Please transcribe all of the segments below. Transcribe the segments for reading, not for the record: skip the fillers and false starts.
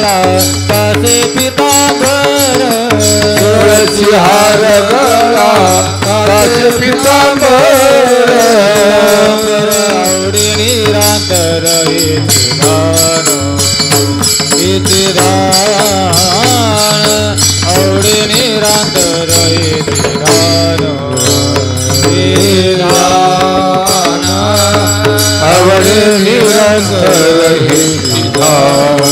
गळा कासे पितांबर तुळसी हार गळा कासे पितांबर आवडी निरांतर इति दान आवडी निरांतर इति दान आवडी निरांतर इति दान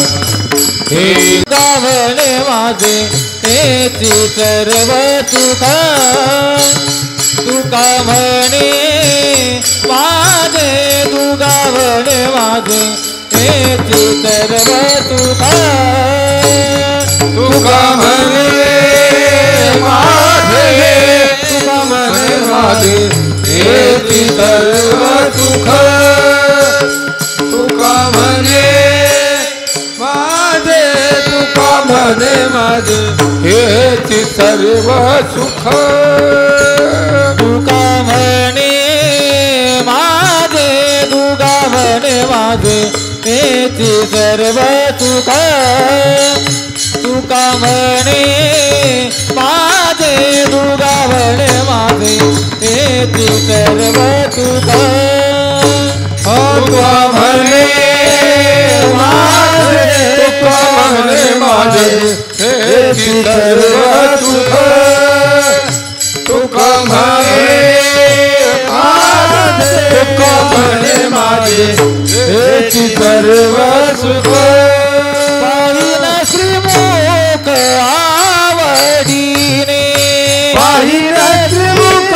गावणे माझे तेची सर्व सुख तुका म्हणे माझे तू गावणे माझे तेची सर्व सुख तुका म्हणे माझे तुका म्हणे माझे तेची सर्व सुख तुका म्हणे माझे तुका म्हणे माझे हेची सर्व सुख तुका म्हणे माझे तुका म्हणे माझे तेची सर्व सुख तुका म्हणे माझे तुका म्हणे माझे तेची सर्व सुख तुका म्हणे माझे तुका म्हणे माझे हेची सर्व सुख तुका म्हणे माझे तुका म्हणे माझे हेची सर्व सुख पाहिन श्रीमुख आवडीने पाहिन श्रीमुख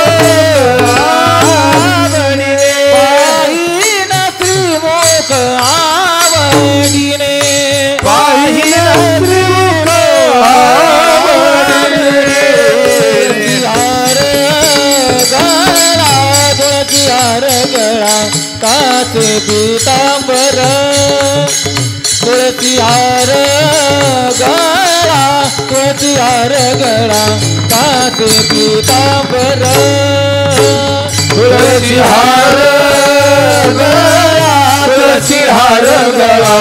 आवडीने पाहिन श्रीमुख आवडीने पाहिन श्रीमुख आवडीने तुळशी हार गळा काचे पितांबर तुळशी हार गळा तुळशी हार गळा काचे पितांबर तुळसी हार गळा तुळसी हार गळा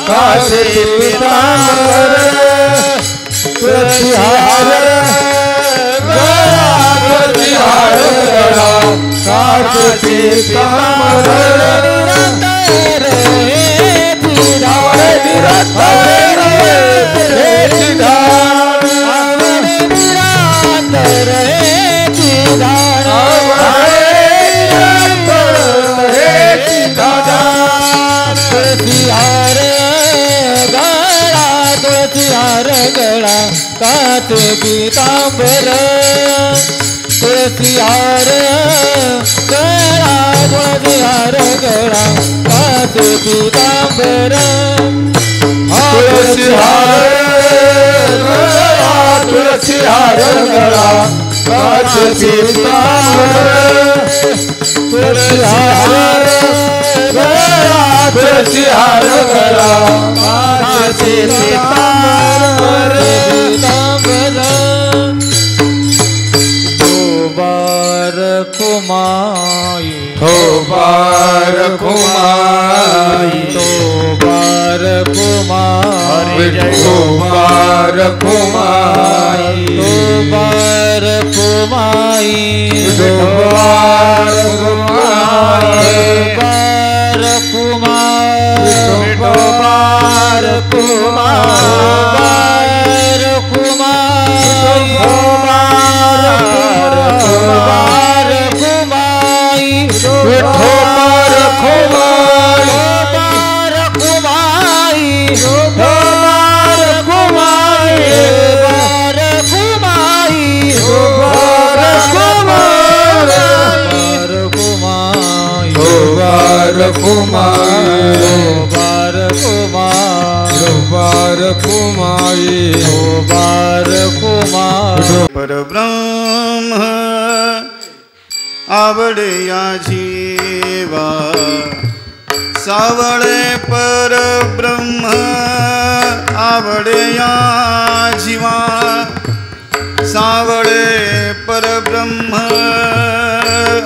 कासे पितांबर तुळसी हार गळा तुळसी हार गळा कासे पितांबर गळा काचे पितांबर तुळसी हार गळा तुळसी हार गळा काचे पितांबर तुळसी हार गळा तुळसी हार गळा कासे पितांबर तुळसी हार गळा तुळसी हार गळा कासे पितांबर कुमाई बार कुमाई बार कुमाई बार कुमाई बार कुमाई बार कुमाई बार कुमाई बार कुमाई बार कुमाई बार कुमाई विठोबार कुमाई बार कुमाई बार कुमाई बार कुमाई बार कुमाई बार कुमाई बार कुमाई बार कुमाई बार कुमाई परब्रह्म आवडे या जीवा सावळे परब्रह्म आवडे या जीवा सावळे परब्रह्म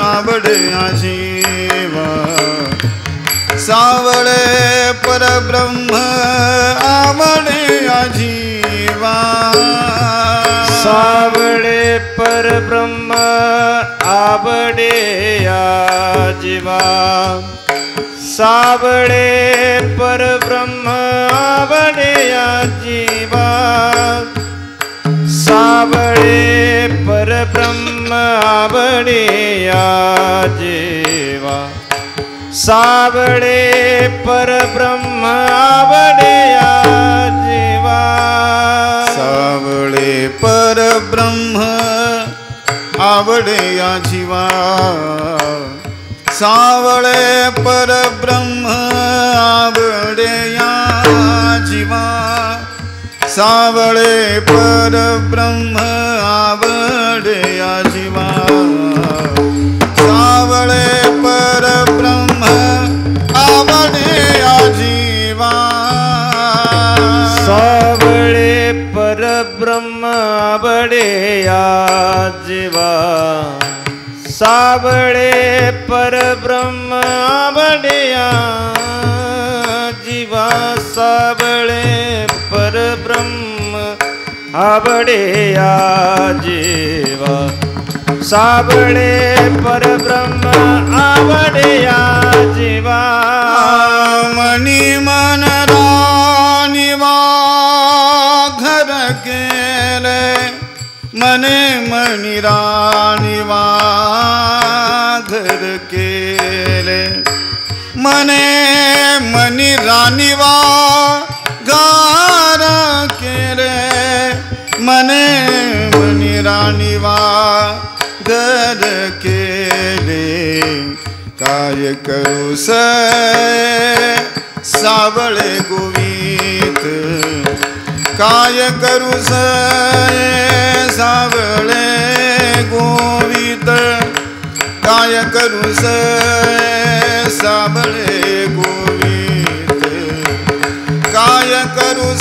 आवडे या जीवा सावळे परब्रह्म आवडे जीवा सावळे परब्रह्म आवडे या जीवा सावळे परब्रह्म आवडे या जीवा सावळे परब्रह्म आवडे या जीवा सावळे परब्रह्म आवडे या जीवा सावळे परब्रह्म आवडे या जीवा सावळे परब्रह्म आवडे या जीवा सावळे परब्रह्म आवडे या जीवा सावळे परब्रह्म आवडे या जीवा सावळे परब्रह्म आवडे या जीवा सावळे परब्रह्म आवडे या जीवा सावळे परब्रह्म आवडे या जीवा सावळे परब्रह्म आवडे या जीवा मनी मन रानिवा घर केले मने मनी रानिवा घर केले मने मनी रानिवा घर केले मने मनी रानिवा घर केले काय करू सावळे गोवित काय करू सावळे गोवित काय करू सावळे गोवित काय करू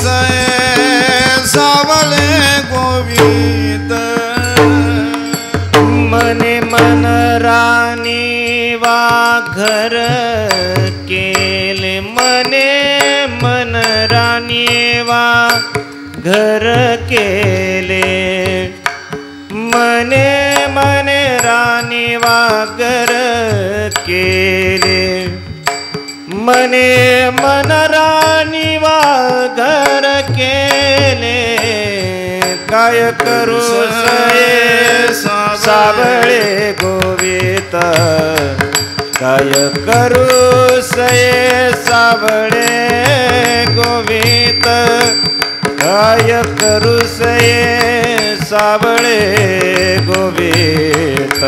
सावळे गोवित मने मन रानी वा घर केले मने मन रानी वा घर केले मने मने रानी वा घर केले मने मन रानी वा घर केले काय करू सावळे गोवित काय करू सावळे गोवित काय करू सावळे गोवित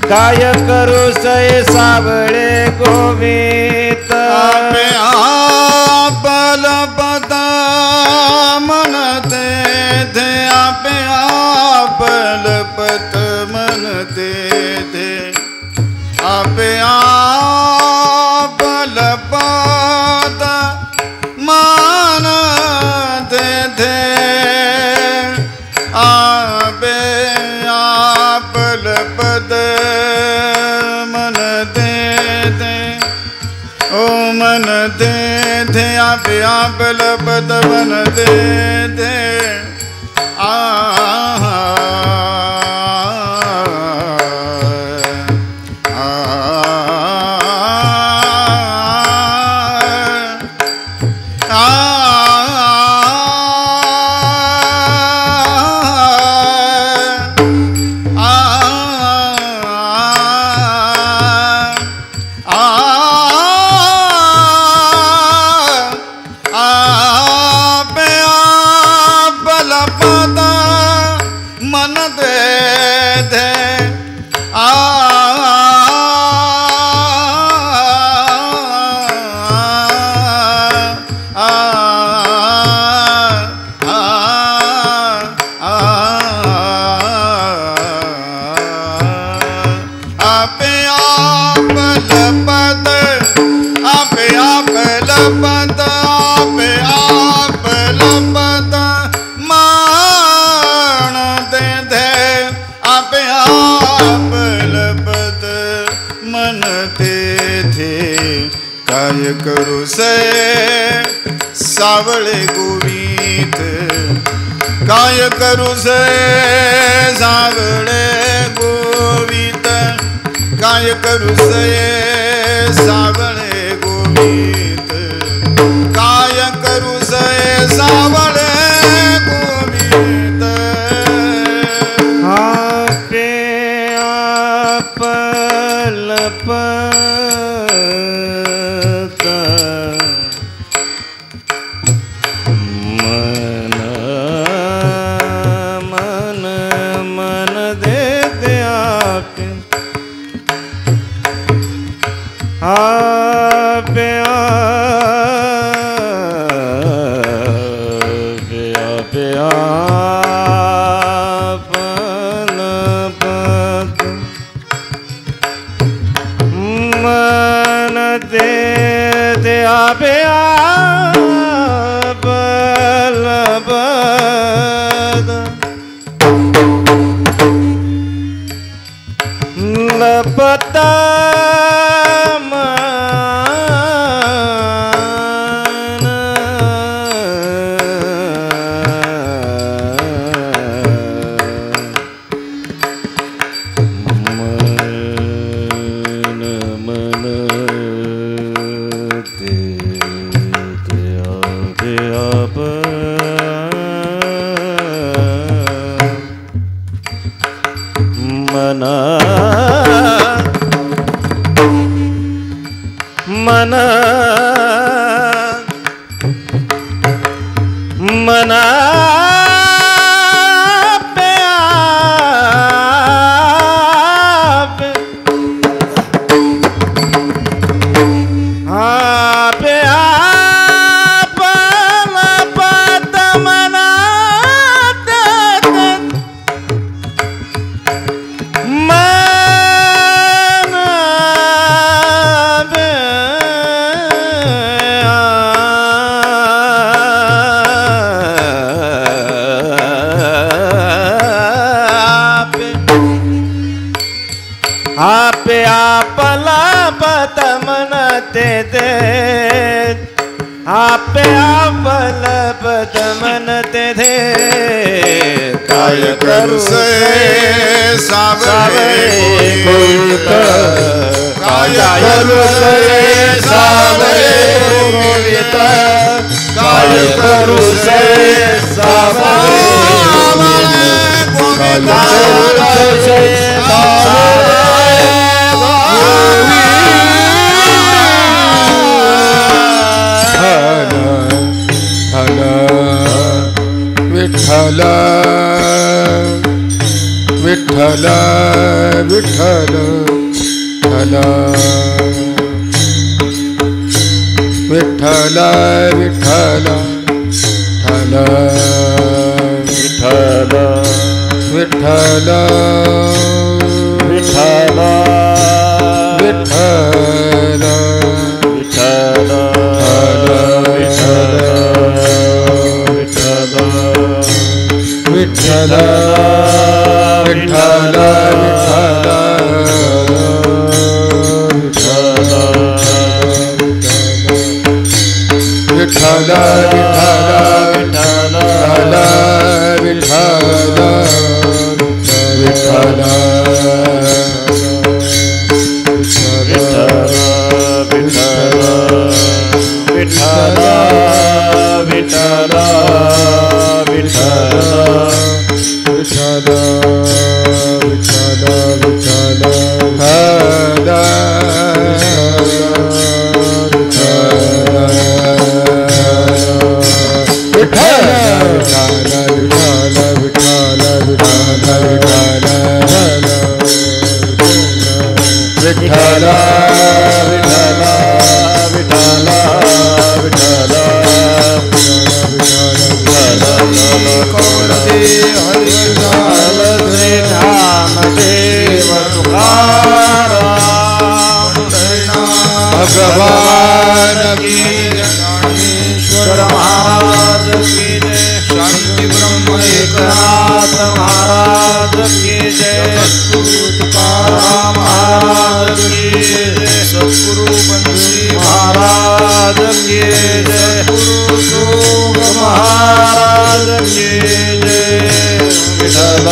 काय करू सावळे गोवित आपे आपल पता मनते थे आपे आपल पत मनते थे आपे आपल पत मनते थे आपे आपल पद मनते थे ओ मन दे थे आप लपत मन दे थे आ करू से सावळे गोवित काय करू से सावळे गोवित काय करू से सावळे गोवित काय करू से सावळे गोवित आपे आपलपता मन मन मन देते आपे आपे आपे आपे आपलपत मन देते आपे आपलपत लपता मन मना पे आप पे आप लपत मना आपे आपला पत मनते दे आपे आपला पत मनते दे काय करू से सावळे गोवित काय करू से सावळे गोवित काय करू से सावळे विठ्ठल विठ्ठल विठ्ठल विठ्ठल विठ्ठल विठ्ठल विठ्ठल विठ्ठल विठ्ठल विठ्ठल विठ्ठल विठ्ठल भगवान की ज्ञानेश्वर महाराज की जय। शांति ब्रह्म एकनाथ महाराज की जय। सद्गुरु तुकाराम महाराज की जय। सद्गुरु बंसी महाराज महाराज की जय गुरु महाराज की जय विठ्ठल